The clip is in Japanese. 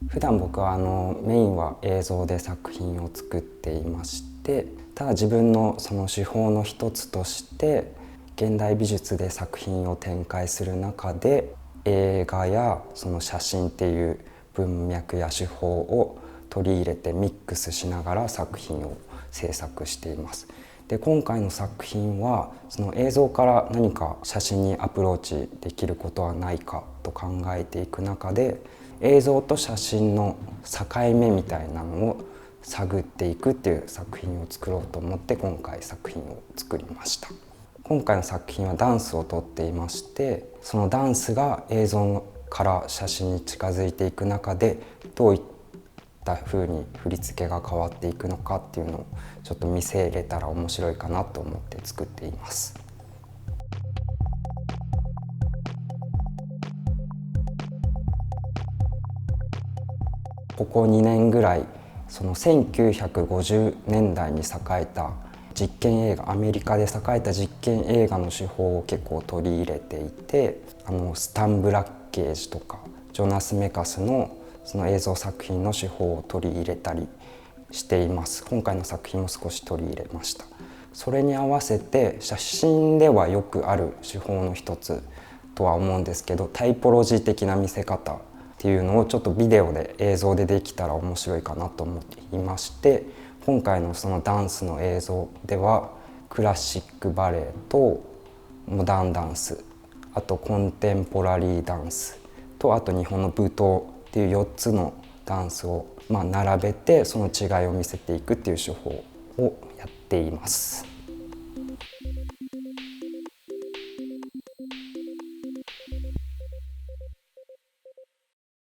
普段僕はメインは映像で作品を作っていまして、ただ自分のその手法の一つとして現代美術で作品を展開する中で映画やその写真っていう文脈や手法を取り入れてミックスしながら作品を制作しています。で今回の作品はその映像から何か写真にアプローチできることはないかと考えていく中で、映像と写真の境目みたいなのを探っていくっていう作品を作ろうと思って今回作品を作りました。今回の作品はダンスを撮っていまして、そのダンスが映像から写真に近づいていく中でどういった風に振り付けが変わっていくのかっていうのをちょっと見せれたら面白いかなと思って作っています。ここ2年ぐらいその1950年代に栄えた実験映画、アメリカで栄えた実験映画の手法を結構取り入れていて、スタン・ブラッケージとかジョナス・メカスのその映像作品の手法を取り入れたりしています。今回の作品も少し取り入れました。それに合わせて写真ではよくある手法の一つとは思うんですけど、タイポロジー的な見せ方っていうのをちょっとビデオで映像でできたら面白いかなと思っていまして、今回のそのダンスの映像ではクラシックバレエとモダンダンス、あとコンテンポラリーダンスと、あと日本の舞踏っていう4つのダンスを並べてその違いを見せていくっていう手法をやっています。